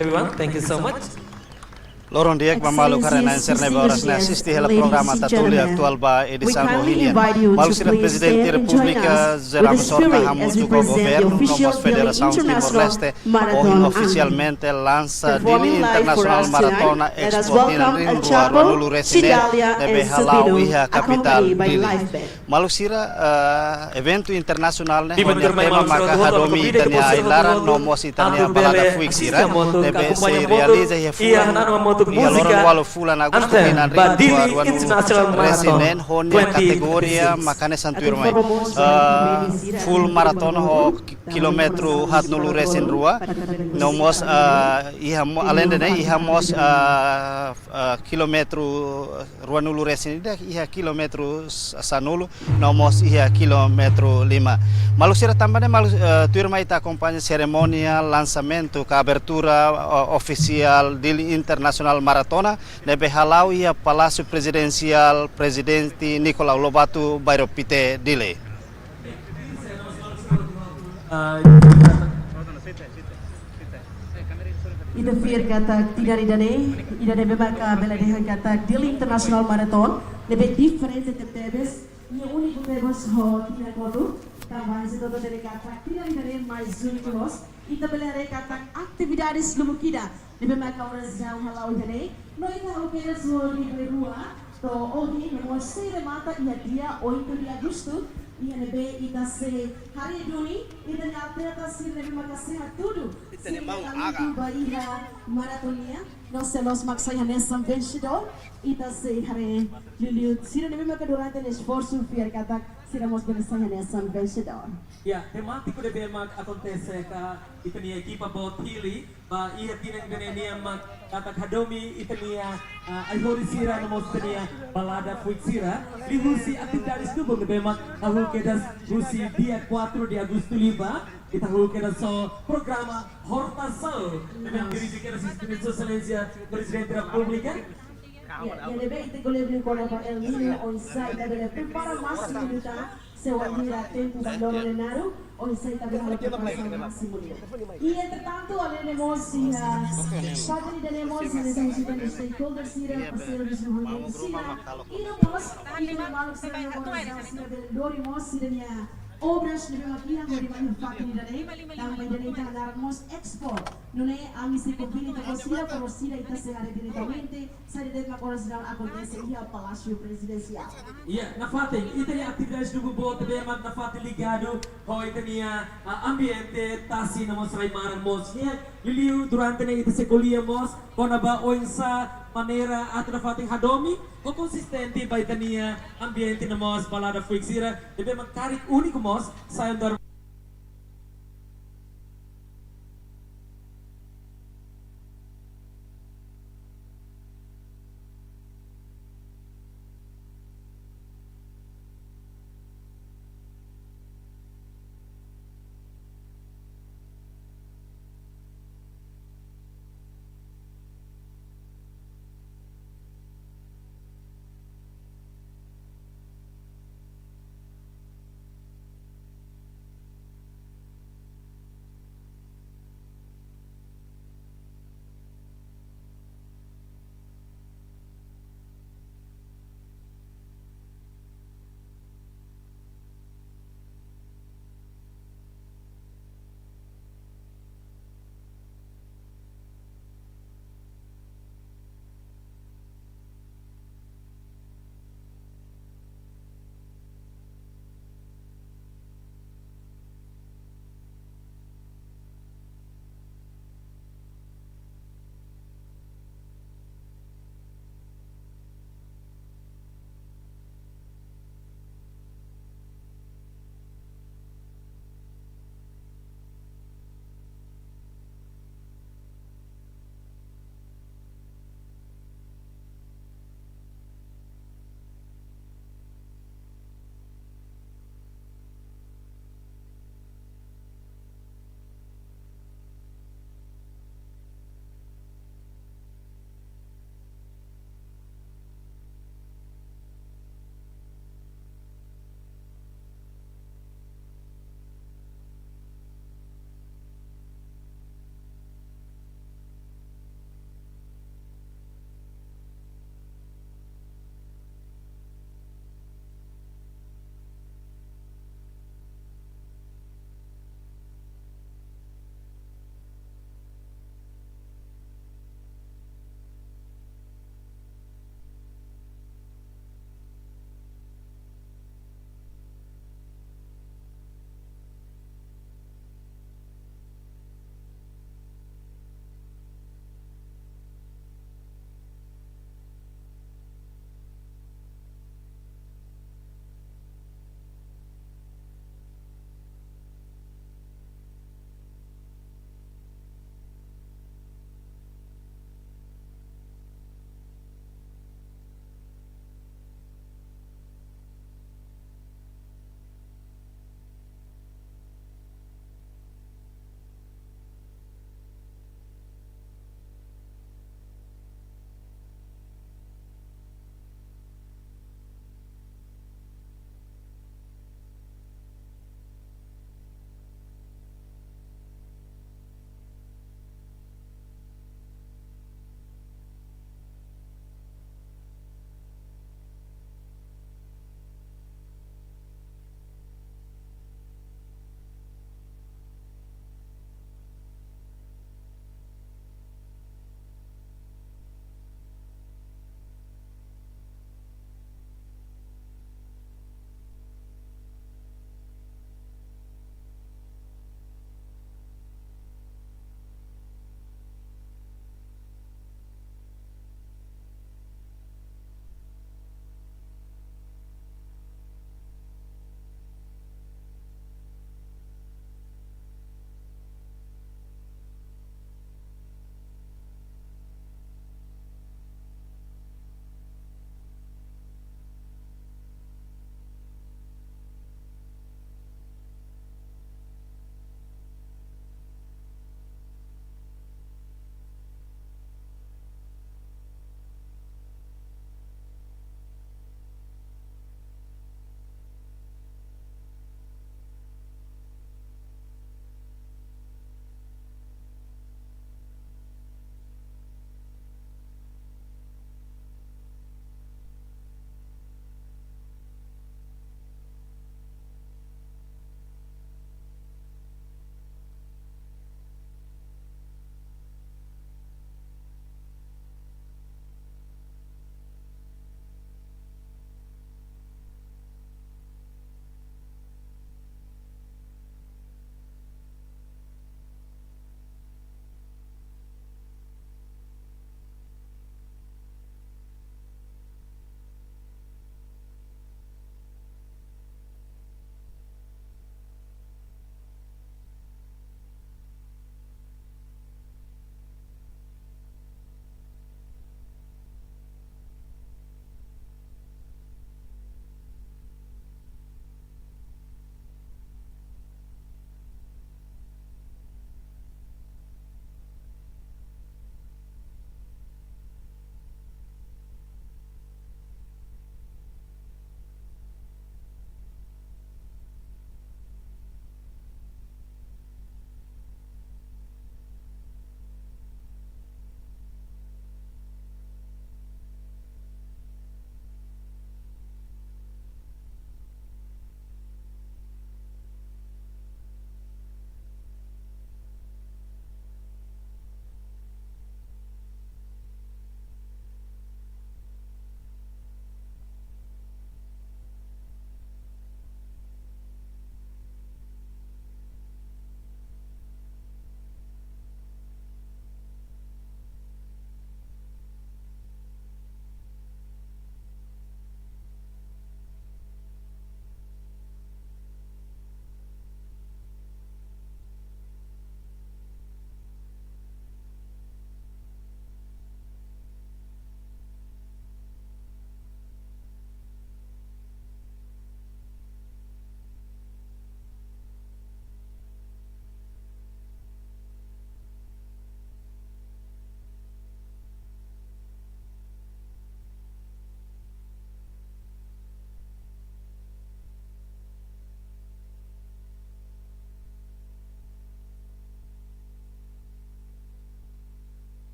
everyone. Thank you so much. Loron diek mamalu karena inserne boras na assisti hela programa tatuli aktual ba edição rohinian. Malu sira presidente República Geral Sorta Hamutu com governo nomos Federação Timor-Leste hoje oficialmente lança Dili Internacional Maratona Expo Tinandrin Rua Ronulu Residen nebe halau iha capital Dili. Malu sira evento internasional ne tema maka hadomi itania ailara nomos itania balada fuik sira nebe se realiza iha fuan música anthem Badili International Marathon kategoria makane santuirmai full marathon ho kilometro hat nulu resin rua nomos alende ne mos kilometro rua nulu resin iha kilometro sanulu nomos kilometro 5 malu sira tambane malu tuirmai ta acompanha cerimônia lançamento ka abertura oficial Dili Internacional Maratona nebe halau ia Palácio Presidencial Presidente Nicolau Lobato Bairro Pite Dile. Ida fir kata tidak idane memang bela dehan kata Dili International Marathon nebe diferente de tebes e o único tebes ho tidak kodu tambah itu dari kata tidak idane mais juntos ita bela kata atividades lumukida nebe maka orang jauh halau idane no ita ukira so di rua to hoje nemos se mata dia 8 de agosto e nebe ita se hari duni ita nyata se nebe maka se tudo se mau baira maratonia nós temos maksanya nessa vencedor ita se hari liliu sira nebe maka durante o esforço fiar kata seremos bersama nessa vencedor. Ya, temático de BEMAC acontece que itania equipa botili ba ia tinang denia mak kata kadomi itania ai horisira nomos tenia balada fuitsira lihusi atividades do bom BEMAC ahu kedas husi dia 4 de agosto liba kita hu kedas so programa Hortasal dengan dirigikan sistem excelência Presidente da República. Ya, lebih itu boleh beli koran pak El Nino onsai adalah prepara masih minuta sewaktu tempo valor renaro onsai adalah preparação máximo. E entretanto alemos padre tenemos necessidade de stakeholders ira parceiros no ramo sira e não nós malu sira dorimos sira obras de maquina dari manufacturing dari tambah dari tandarmos export nune ami se combina com sira por sira ita se ada diretamente sai de macoras não acontece e a Palácio Presidencial. Iya, na fatin ita ni atividades do bote de mag na fatin ligado ho ita ni ambiente tasi na mos ray marang mos liliu durante na ita se kuliah mos kona ba oinsa maneira ato na fating hadomi o consistente ba ita ni ambiente na mos balada fuiksira debe magkarik único mos sa dar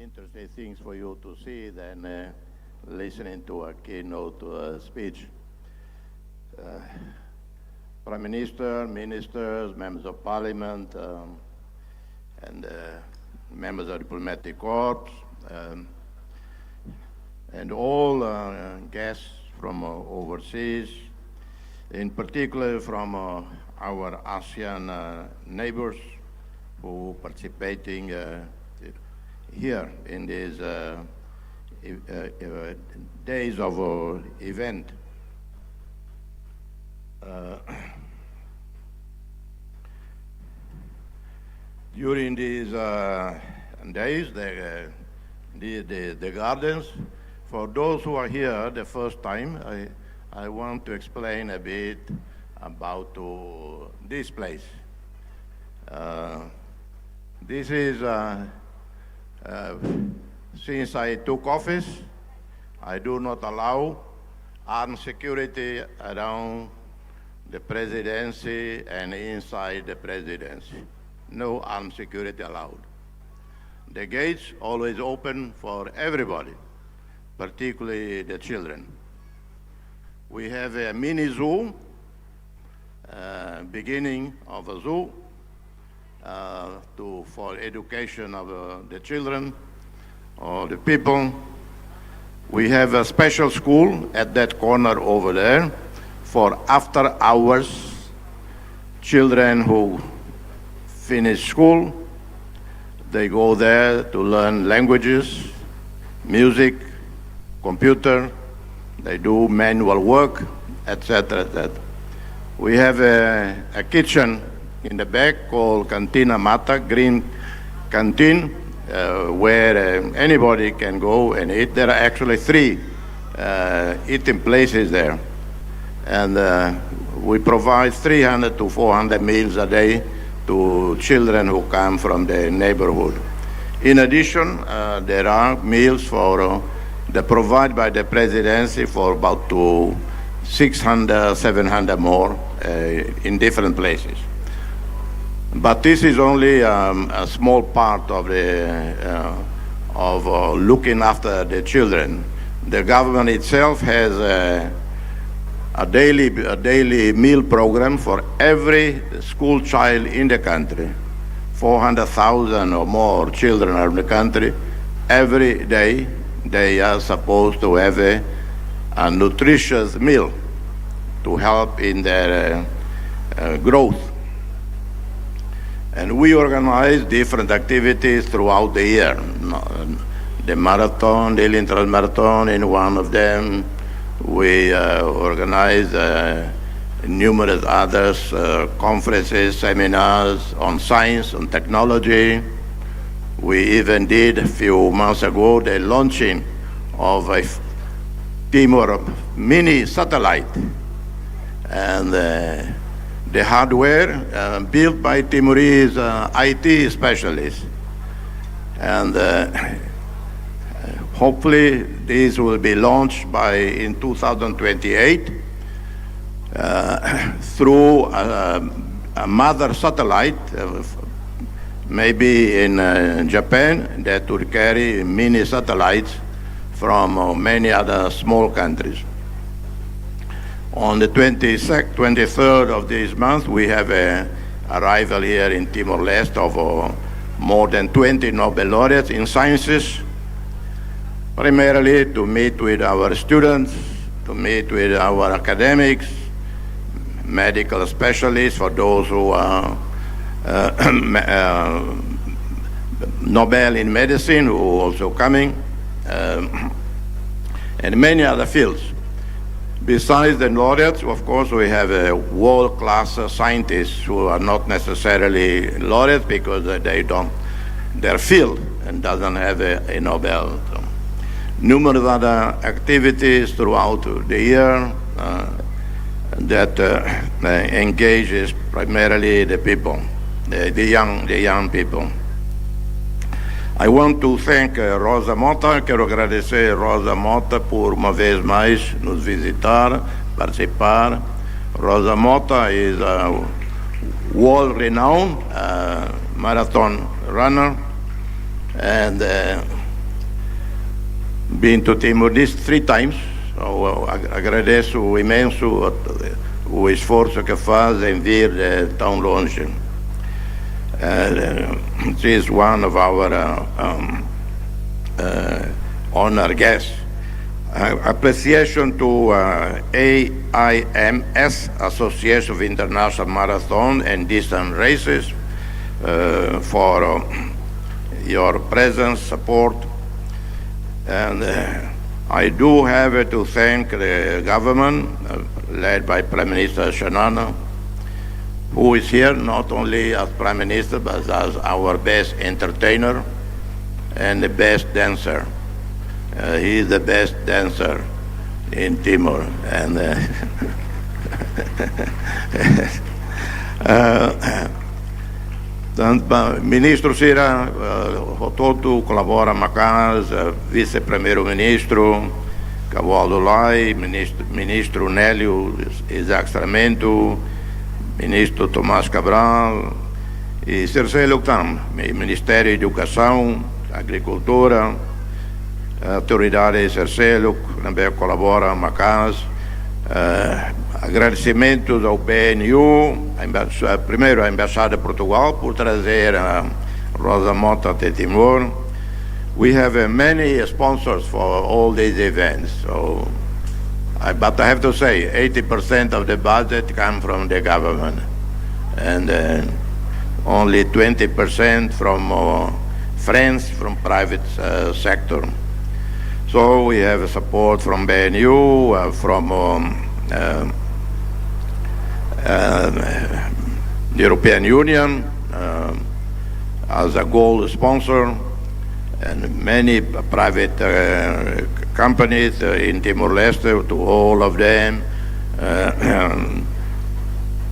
interesting things for you to see than listening to a keynote speech. Prime Minister, ministers, members of parliament, and members of diplomatic corps, and all guests from overseas, in particular from our ASEAN neighbors who participating here in these days of event. During these days, the gardens, for those who are here the first time, I want to explain a bit about this place. This is, since I took office, I do not allow armed security around the presidency and inside the presidency. No armed security allowed. The gates always open for everybody, particularly the children. We have a mini zoo, beginning of a zoo, for education of the children or the people. We have a special school at that corner over there for after hours children who finish school. They go there to learn languages, music, computer. They do manual work, etc., etc. We have a kitchen in the back called Cantina Mata, green canteen, where anybody can go and eat. There are actually 3 eating places there. And we provide 300 to 400 meals a day to children who come from the neighborhood. In addition, there are meals for provided by the presidency for about 600, 700 more in different places. But this is only a small part of looking after the children. The government itself has a daily meal program for every school child in the country. 400,000 or more children are in the country. Every day they are supposed to have a nutritious meal to help in their growth. And we organize different activities throughout the year. The marathon, the Intramural Marathon, in one of them. We organize numerous others, conferences, seminars on science, on technology. We even did a few months ago the launching of a Timor mini satellite. And the hardware built by Timorese IT specialists. And hopefully this will be launched in 2028 through a mother satellite, maybe in Japan, that would carry mini satellites from many other small countries. On the 23rd of this month, we have an arrival here in Timor-Leste of more than 20 Nobel laureates in sciences, primarily to meet with our students, to meet with our academics, medical specialists, for those who are Nobel in medicine, who are also coming, and many other fields. Besides the laureates, of course, we have world-class scientists who are not necessarily laureates because their field and doesn't have a Nobel. So, numerous other activities throughout the year that engages primarily the people, the young people. I want to thank Rosa Mota. Quero agradecer Rosa Mota por uma vez mais nos visitar, participar. Rosa Mota is a world-renowned marathon runner, and been to Timor Leste 3 times, so agradeço imenso o esforço que fazem vir tão longe. She is one of our honored guests. Appreciation to AIMS, Association of International Marathon and Distance Races, for your presence, support. And I do have to thank the government, led by Prime Minister Shanana, who is here not only as Prime Minister, but as our best entertainer and the best dancer. He is the best dancer in Timor. And Ministro Sira, Hototu colabora Macas, Vice-Primeiro-Ministro, Cavaldo Lai, Ministro Nélio Isaac Sarmento, Ministro Tomás Cabral, e Cercelo Tam, Ministério da Educação, Agricultura, Autoridade Cercelo, também colabora Macas. Agradecimentos ao PNU, primeiro à Embaixada de Portugal por trazer a Rosa Mota até Timor. We have many sponsors for all these events, so but I have to say 80% of the budget come from the government and only 20% from friends from private sector. So we have support from BNU, from the European Union as a gold sponsor, and many private companies in Timor-Leste, to all of them.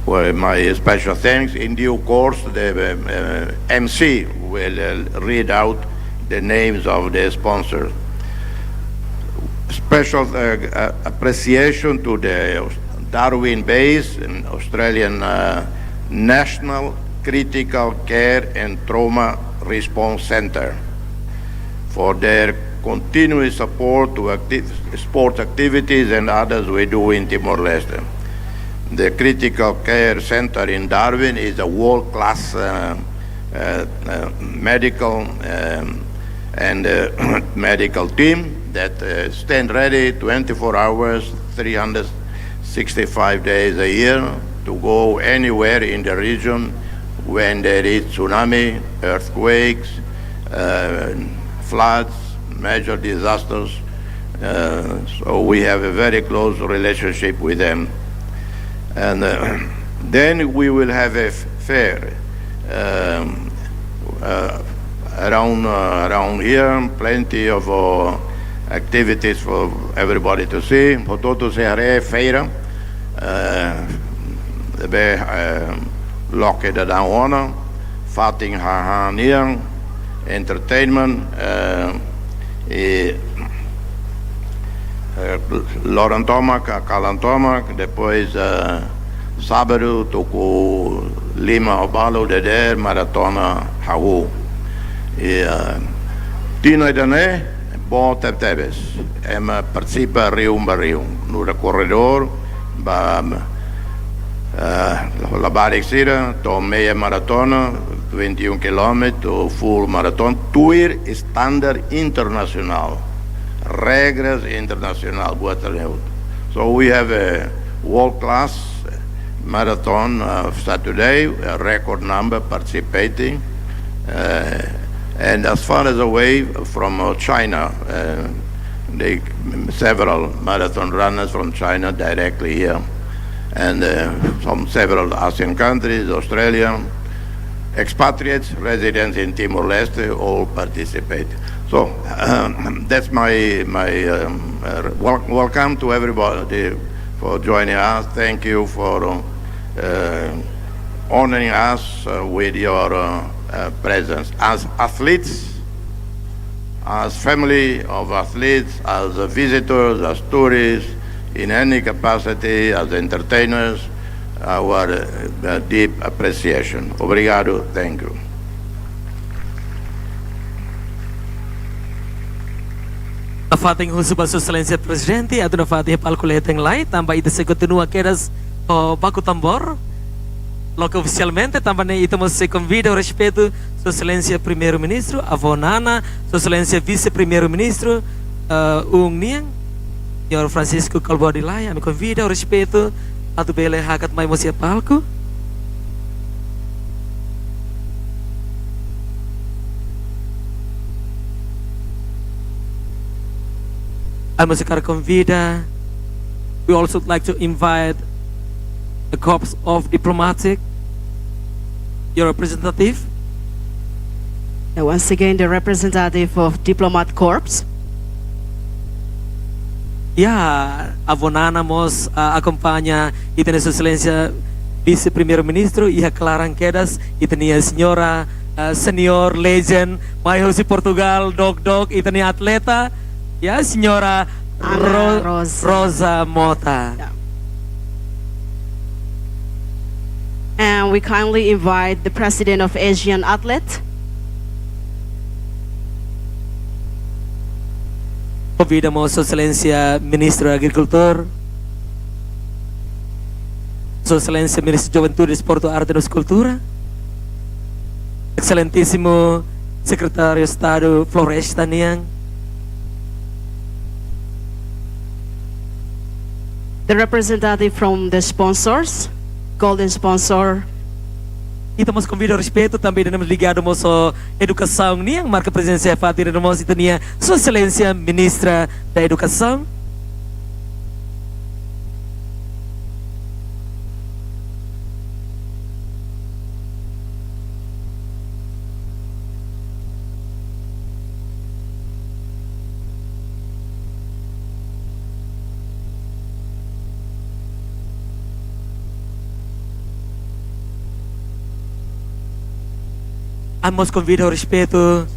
Well, my special thanks. In due course, the MC will read out the names of the sponsors. Special appreciation to the Darwin Base and Australian National Critical Care and Trauma Response Center for their continuous support to sport activities and others we do in Timor-Leste. The Critical Care Center in Darwin is a world-class medical and medical team that stand ready 24 hours, 365 days a year to go anywhere in the region when there is tsunami, earthquakes, floods, major disasters. So we have a very close relationship with them. And then we will have a fair around here, plenty of activities for everybody to see. Pototo se hare feira, be lokke da ona, fatting hahanian, entertainment, Lorantomac, Calantomac, depois sábado tocou Lima Obalo de Maratona Hawu. E Tino Idané, bom tebes, participa Rio no corredor, la Barik Sira, to meia maratona, 21 km, full marathon, tour standard internacional. Regras internacional. So we have a world-class marathon Saturday, a record number participating, and as far as away from China, several marathon runners from China directly here, and from several ASEAN countries, Australia, expatriates, residents in Timor-Leste, all participate. So that's my welcome to everybody for joining us. Thank you for honoring us with your presence. As athletes, as family of athletes, as visitors, as tourists, in any capacity, as entertainers, our deep appreciation. Obrigado, thank you. fating husuba Sua Excelência Presidente, aduna fatih palculeteng lai, tambah ita se continua quedas o baku tambor. Logo oficialmente também estamos se convida ao respeito Sua Excelência Primeiro-Ministro, Avó Nana, Sua Excelência Vice-Primeiro-Ministro, Niang, Senhor Francisco Calvo de Laia, me convida ao respeito a tu bele hakat mai mosia palco. A música convida. We also would like to invite the Corps of Diplomatic, your representative. And once again, the representative of Diplomat Corps. Ya, Avonana mos acompanha e tem Sua Excelência Vice-Primeiro-Ministro e Claran Quedas e tem a senhora senior legend maior de Portugal, Dog e tem a atleta. Ya, senhora Rosa Mota. Yeah. And we kindly invite the president of Asian Athlete. Convidamos Sua Excelência Ministro da Agricultura, Sua Excelência Ministro de Juventude, Esporte, Arte e Cultura, Excelentíssimo Secretário de Estado Floresta Niang, The representative from the sponsors, Golden Sponsor. e estamos convidando respeito também temos ligado à educação Niang, marca presença fatir de nós e tinha Sua Excelência Ministra da Educação. Vamos convidar ao respeito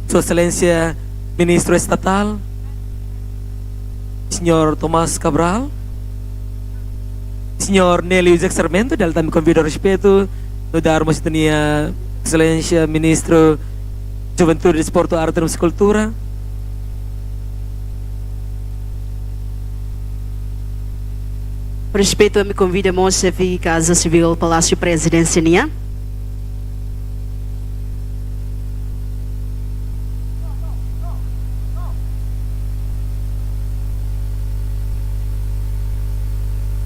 Sua Excelência Ministro Estatal, Senhor Tomás Cabral, Senhor Nelio José Sarmento, dalam também convido ao respeito no darmos tinha Excelência Ministro Juventude, Esporte, Arte e Cultura. Por respeito, me convida a chefe Casa Civil Palácio Presidencial.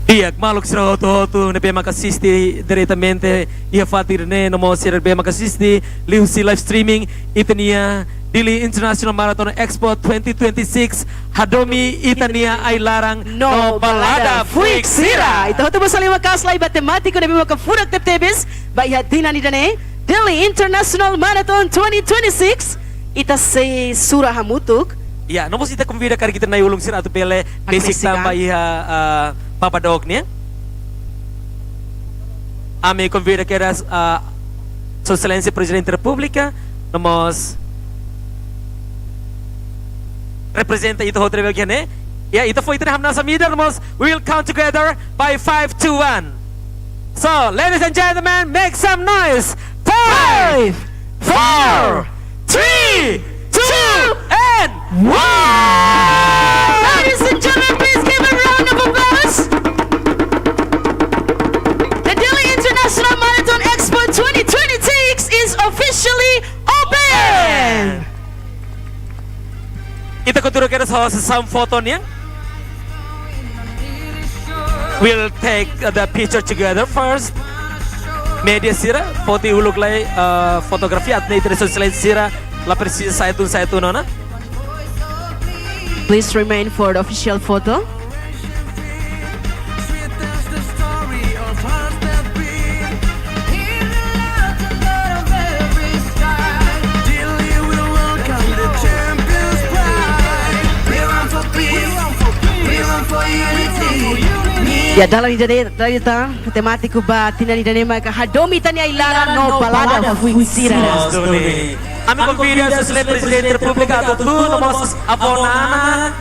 Iyak maluk sira hoto ne bema kasisti diretamente ia fatir ne no mo sira bema kasisti liusi live streaming itania Dili International Marathon Expo 2026 Hadomi itania ay larang no balada fuiksira. Ito hoto sa lima kaslay matematiko na bima ka furak tebtebes ba ihatina ni dane Dili International Marathon 2026 ita se sura hamutuk. Ya, nomos ita convida kar kita na ulung sira atu pele basic tamba iha papadog niya. Ami convida que eras Sua Excelência Presidente da República, nomos representa ito hotel bagyan eh. Yeah, ito foi tinaham nasa media, nomos we will count together by 5, 2, 1. So, ladies and gentlemen, make some noise. 5, 4, 3, 2, and 1. Ladies and gentlemen, please give a round of applause. The Delhi International Marathon Expo 2026 is officially open. Kita kuturo kira sa some photo niya. We'll take the picture together first. Media sira, foto uluk lay fotografi at na ito slide sira la precisa sa ito na. Please remain for the official photo. Ya dalam ini dari tematiko ba tinani dani maka hadomi tani ay lara no balada fuiksira. Ami convida Sua Excelência Presidente da República a tudo nomos abonana.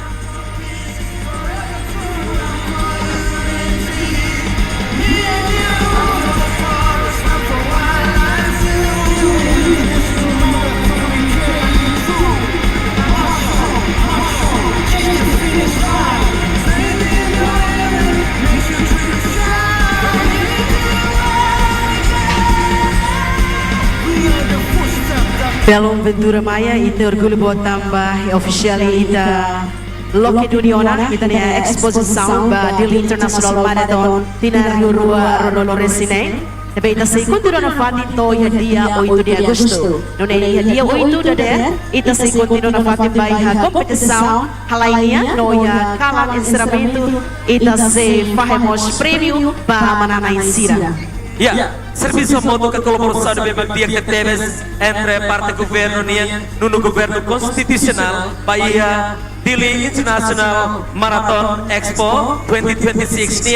Belum Ventura Maya itu orgulho buat tambah officially ita Loki Duniona kita ni exposição ba Dili International Marathon Tina Rua Rodolo Resine. Tapi ita se continua na fati to ya dia 8 de agosto. No ne ya dia 8 de ita se continua na fati ba ha competição halainia no ya kalang encerramento ita se fazemos prêmio ba manana insira. Ya, serviço moto que colaboração de dia que temos entre parte governo e no governo constitucional Bahia Dili International Marathon Expo 2026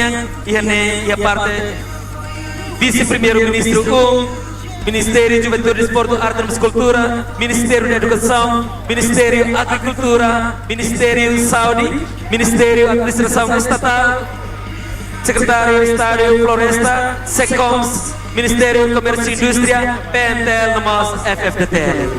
e a parte vice-primeiro-ministro Ministério de Juventude, Desporto, Arte e Cultura, Ministério da Educação, Ministério da Agricultura, Ministério de Saúde, Ministério da Administração Estatal, Secretário de Estado Floresta, SECOMS, Ministério do Comércio e Indústria, PNTL, NOMOS, FFDTL.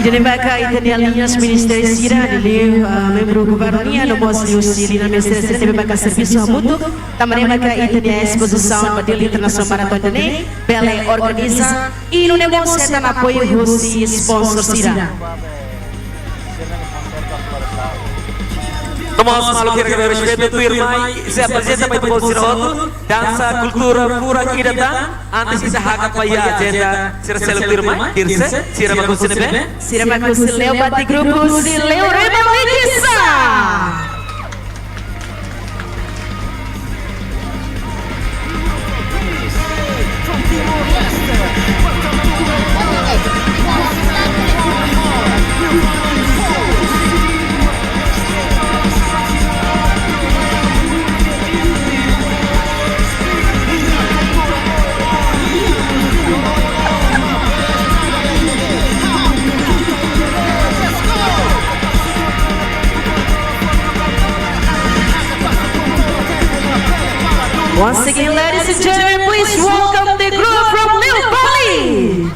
Jadi mereka italianinhas Ministério Sira, ele membro governia no Mos Siri na Ministério Sira, mereka serviço mútuo, também mereka italiana exposição para Dili International Marathon dene, bela organiza e no Nemos está na apoio Rossi sponsor Sira. Tomamos malu kira-kira respeito firmai se apresenta para o Siroto dança cultura pura que datang antes kita haga paya agenda sira firmai dirse sira bagus nebe Sira bagus leo bati grupo si leo Republikisa. Once again, ladies and gentlemen, please welcome the group from New Bali.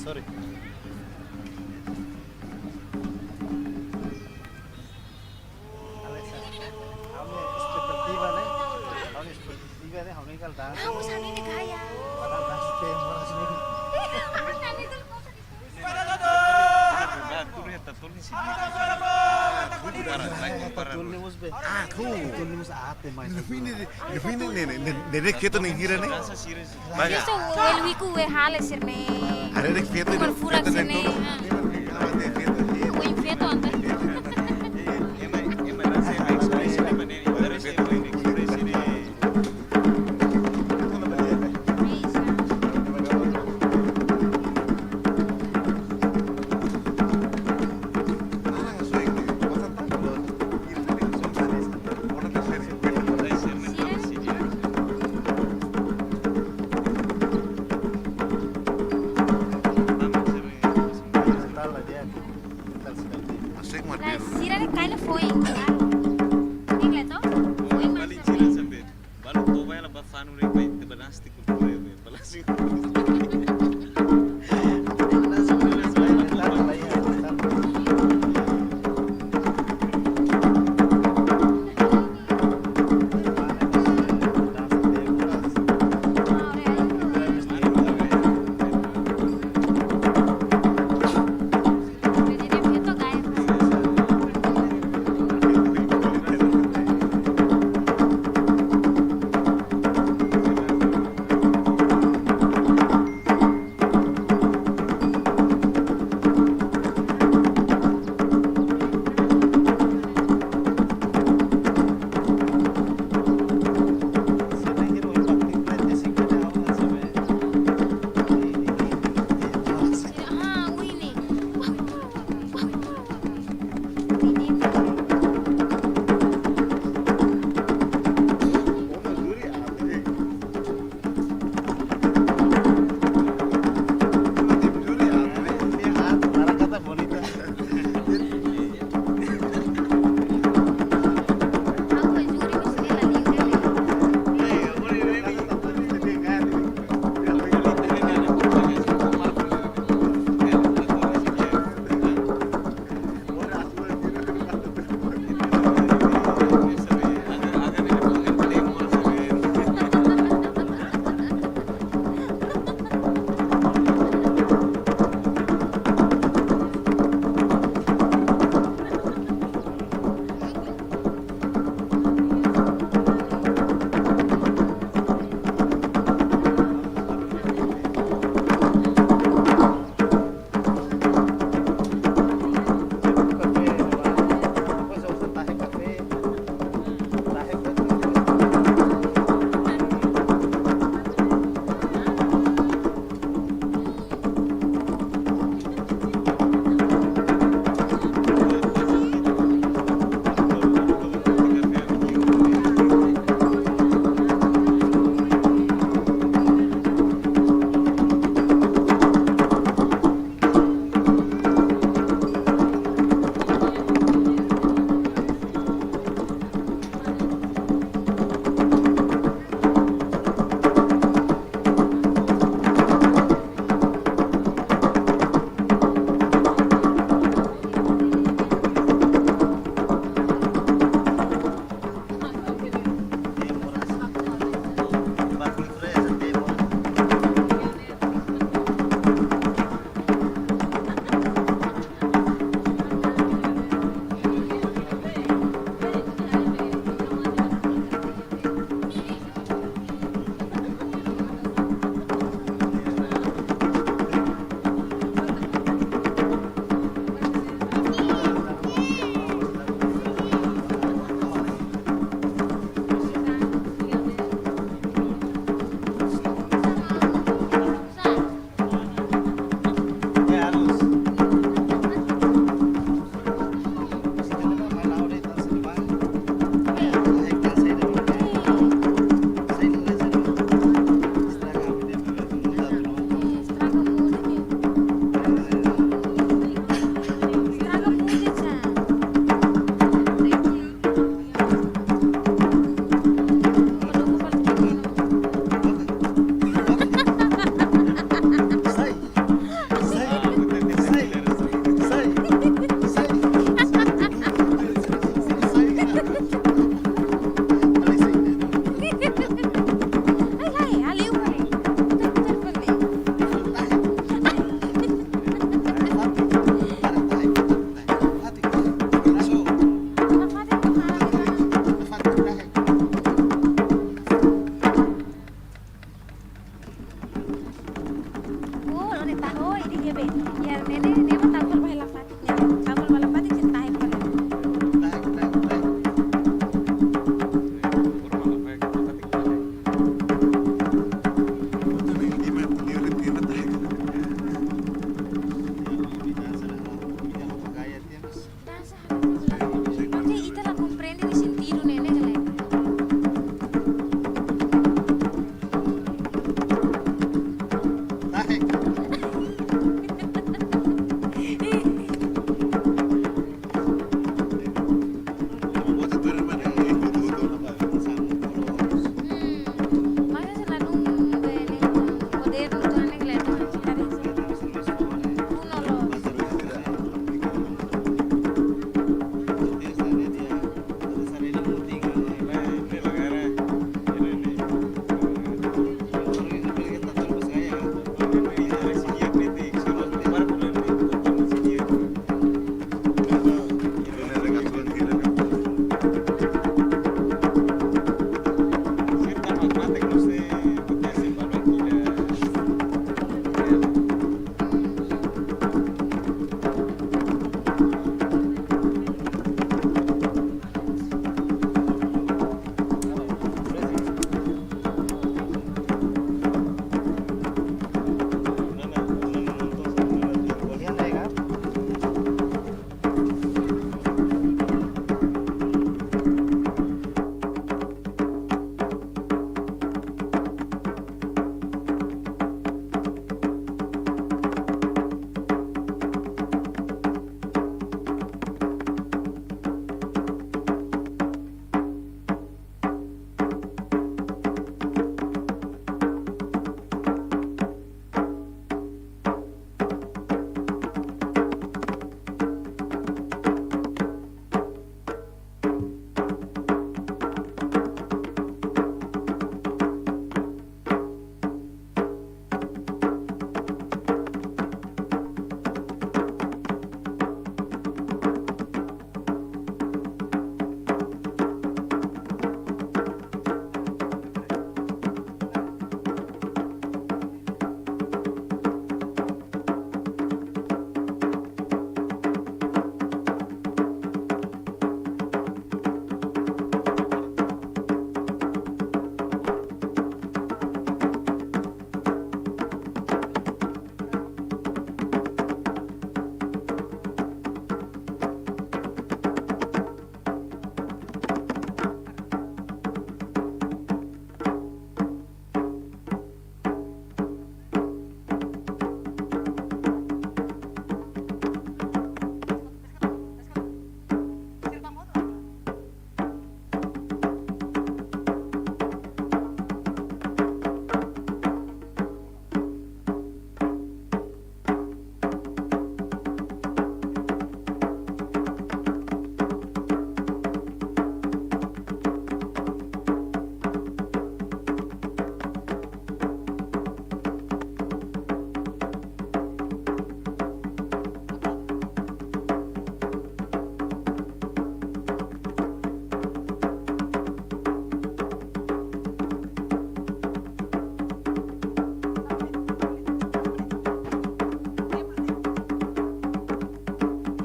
Sorry. Kamu sana ini kaya. Dedek kita nih kira nih. Isso o Wiku we hale sirne. Ada dek kita Umar furak sirne. O infeto ante. La sira de kaila foi. Ingleto? Foi mas.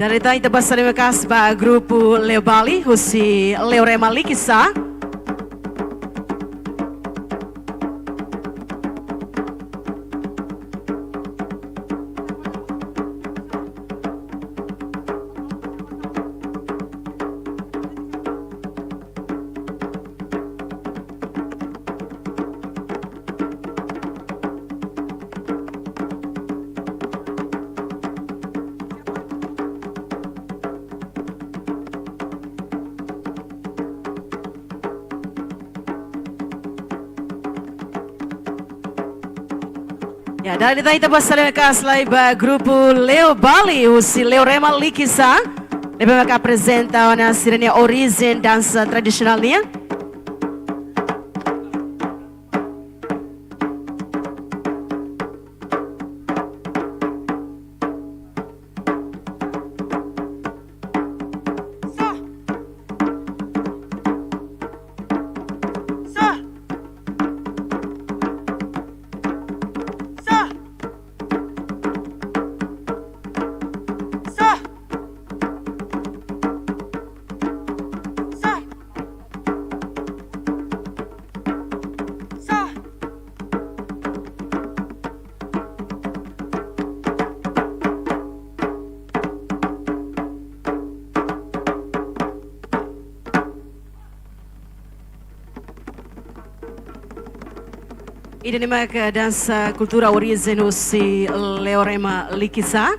Dari tayo tabas sa limakas ba grupo Leo Bali, husi Leo Rema Likisa. Ya, dari tayo tabas sa limakas live grupo Leo Bali, husi Leo Rema Likisa. Lebe maka-apresenta na sirene origem dança tradicional niya. Ini nama dansa kultura origem si Leo Rema Likisa.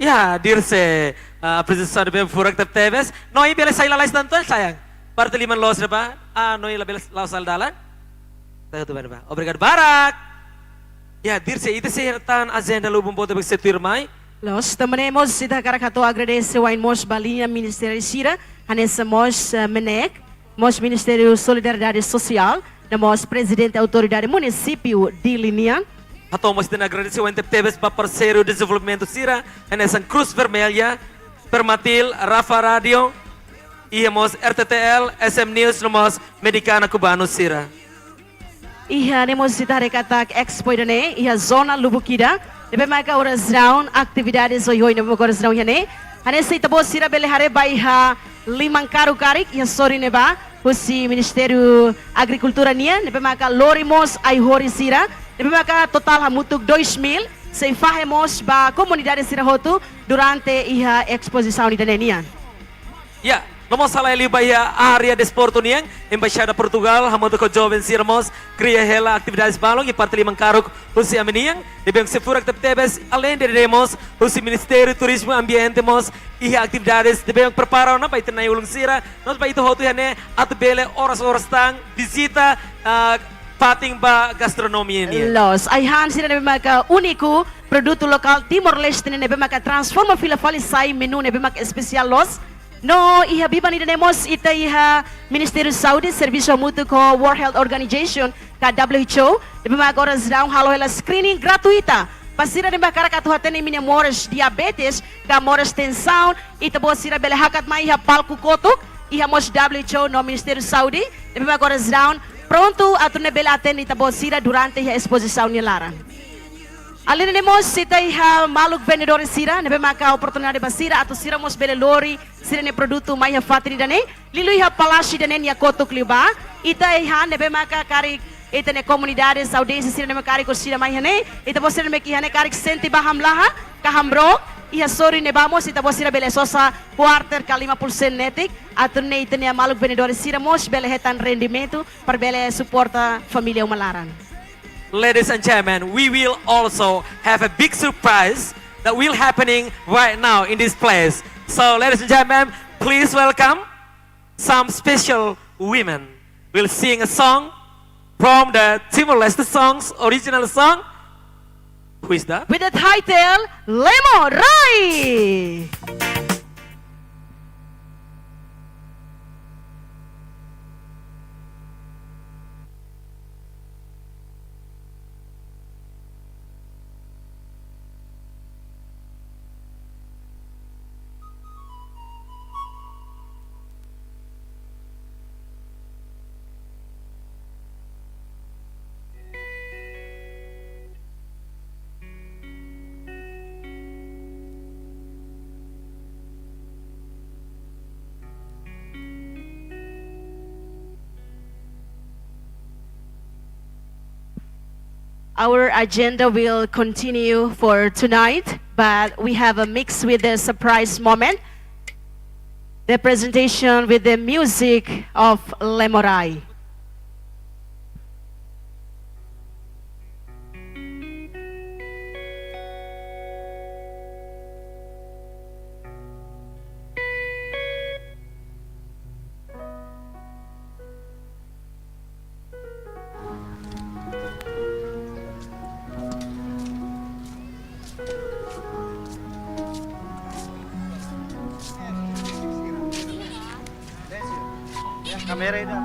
Ya, dirse apresentação bem furak teves. Noi bela sai lalais tanto sayang. Parte liman los repa. Noi la bela lausal dalan. Tahu tu berapa? Obrigado Barak. Ya, dirse itu sehertan agenda lubung bote bersetir mai. Nós tamanemos sida karakato agradece wain mos balinha Ministério Sira, hanessa mos menek, mos Ministério Solidariedade Social, namos presidente autoridade município de Linian. Atamos de agradecer ao Tebes para parceiro de desenvolvimento Sira, nessa Cruz Vermelha, Permatil, Rafa Radio, e hemos RTTL, SM News, namos Medicana Cubano Sira. Iha nemos sitare katak expo dane, iha zona Lubukida, debe maka oras round atividades hoy nemo oras round yane. Hane sa itabo sira bele hare ba iha limang karu-karik, iha sorry neba, husi Ministério Agricultura niya, nebe maka lorimos ay hori sira, nebe maka total hamutuk 2,000, sa ifahemos ba komunidade sira hotu durante iha exposição ni dane niyan. Ya, namos salah bahia área de esporte niang, Embaixada Portugal, hamoto ko jovens irmos, cria hela atividades balong, e parte limang karuk, husi aminiang, debem se furak Tebes, além de demos, husi Ministério Turismo e Ambiente mos, iha atividades, debem preparar na baita na ulung sira, nós baita hotu hane, atubele oras-oras tang, visita, pating ba gastronomia niya. Los, ayhan sila nebe maka uniku, produto lokal Timor-Leste nebe maka transforma fila falisay menu nebe maka especial los, no iha biba ni demos ita iha Ministério Saúde Serviço Mútuo ko World Health Organization ka WHO nebe maka oras daw halo hela screening gratuita pasira nebe maka katuhatan ni moras diabetes ka moras tensão ita bo sira bele hakat ma iha palku kotuk iha mos WHO no Ministério Saúde nebe maka oras daw pronto ato nebe aten ita bo sira durante iha exposição ni laran. Alin nemos sita iha maluk vendedores sira nebe maka oportunidade basira atau sira mos bele lori sira ne produto mai fatri dane lilu iha palasi dane ya kotuk liba ita iha nebe maka kari ita ne komunidades audiência sira nebe kari ko sira mai hane ita bo sira nebe iha ne kari senti baham laha kahamro iha sorry ne bamos ita bo sira bele sosa quarter ka 5% netik atau ne ita ne maluk vendedores sira mos bele hetan rendimento per bele suporta família umalaran. Ladies and gentlemen, we will also have a big surprise that will happening right now in this place. So, ladies and gentlemen, please welcome some special women. We'll sing a song from the Timor-Leste songs, original song. Who is that? With the title Lemorai. Our agenda will continue for tonight, but we have a mix with the surprise moment. The presentation with the music of Lemorai. Kamera itu.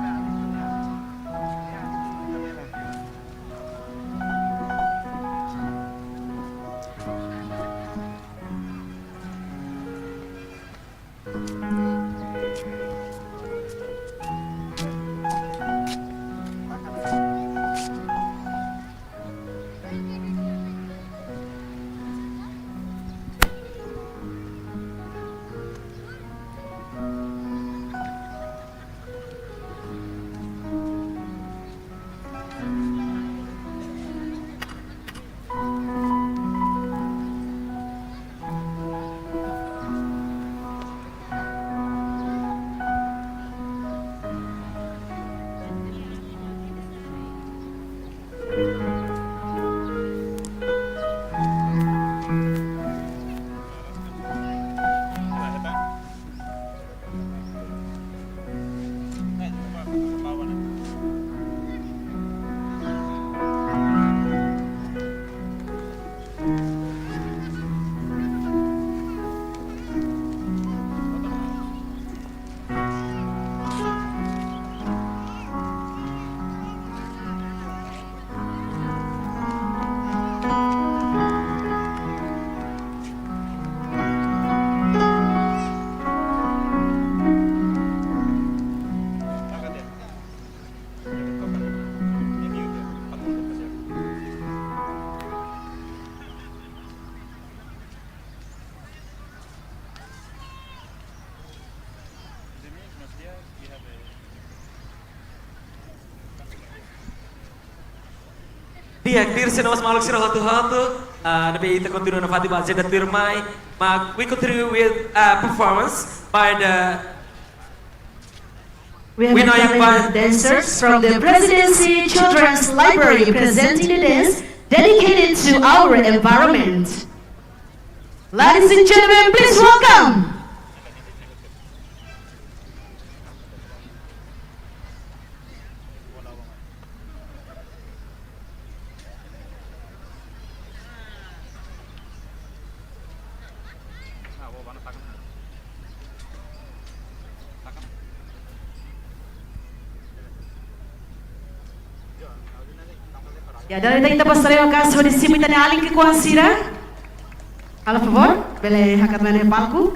Pihak dir sih mas maluk sirah hatu-hatu. Nabi kita continue nafati bahasa dan firmai. We continue with performance by the We have talented dancers from the Presidency Children's Library presenting a dance dedicated to our environment. Ladies and gentlemen, please welcome. Ya, dari kita pasareo kas ho disimita ni aling ke kuhasira. Por favor, bele hakat mene palco.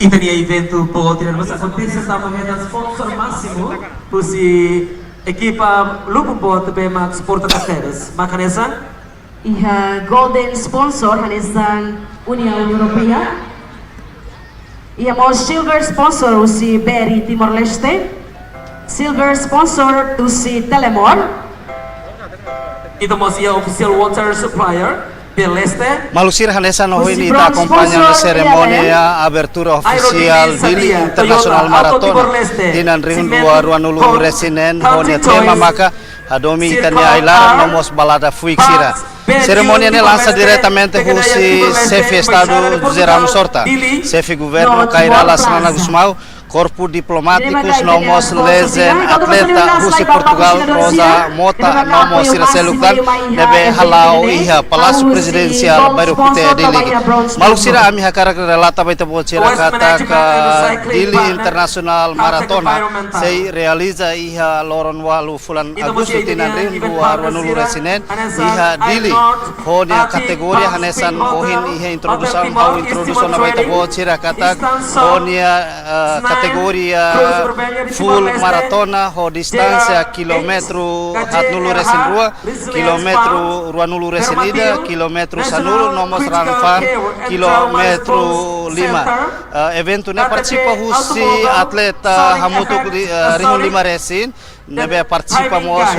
Itania evento pode mas acontece estava vendo sponsor máximo pusi equipa lupo bot be max porta carteiras makanesa Iha golden sponsor hanesan União Europeia. Iha mo silver sponsor usi Beri Timor Leste. Silver sponsor usi Telemor. itu mas ia official water supplier Beleste. Malusir Hanesa no hoy está acompañando la ceremonia abertura oficial Dili International Marathon dinan ring 2020 resinen honya tema maka Hadomi itania ailar nomos balada fuixira. Ceremonia ini lanza diretamente husi Sefi Estado Zeram Sorta, Sefi Governo Kairala Sanana Gusmau, Corpo Diplomáticos nomos lezen atleta husi Portugal Rosa Mota nomos iraselukan nebe halau iha Palácio Presidencial baru pite dili. Malusira ami hakara relata baita bocira kata ka Dili International Maratona sei realiza iha loron walu fulan Agustus tinan ring 2020 resinen iha Dili honya kategori hanesan ohin iha introdusan mau introdusan baita bocira kata honya kategoria full maratona ho distancia kilometro hatnulu resin rua kilometro ruanulu resin ida kilometro sanulu nomos ranfan kilometro 5 evento ne participa husi atleta hamutuk ringu 5 resin nebe participa mos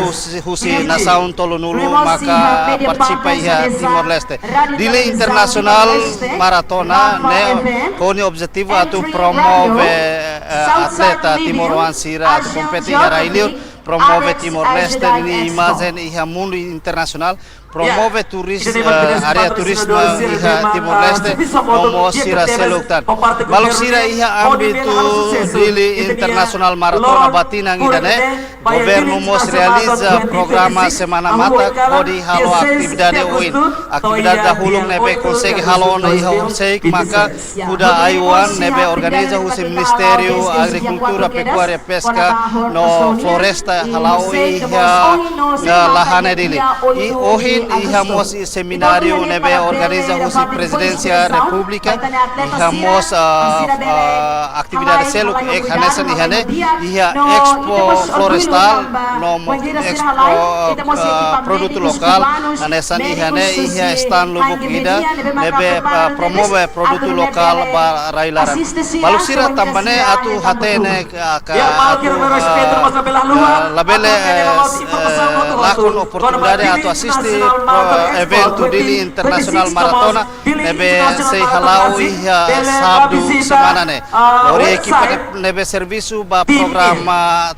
husi nasaun tolonulu maka participa iha Timor Leste Dili International Maratona ne koni objetivo atu promove atleta Timor-Wansira atu kompeti Railiur promove Timor Leste ini imagen iha mundo internasional promove area turisme iha Timor Leste nomo sira seluktan balok sira iha ambitu Dili International Maratona batinang idane governo mos realiza programa semana mata kodi halo aktividade uin aktividade dahulung nebe konsegi halo na iha unsek maka kuda ayuan nebe organiza husi Ministerio Agricultura Pecuaria Pesca no Floresta halau iha lahane Dili i ohin iha mos seminario nebe organiza husi Presidencia Republika iha mos aktividade seluk ek hanesan ihane iha Expo Florestal nomo Expo produk lokal hanesan ihane iha stand lubuk ida nebe promove produk lokal railaran balusira tambane atu hatene ka atu labele lakon oportunidade atu asisti evento Dili International Maratona nebe sei halau iha sabdu semana ne ori ekipa nebe servisu ba programa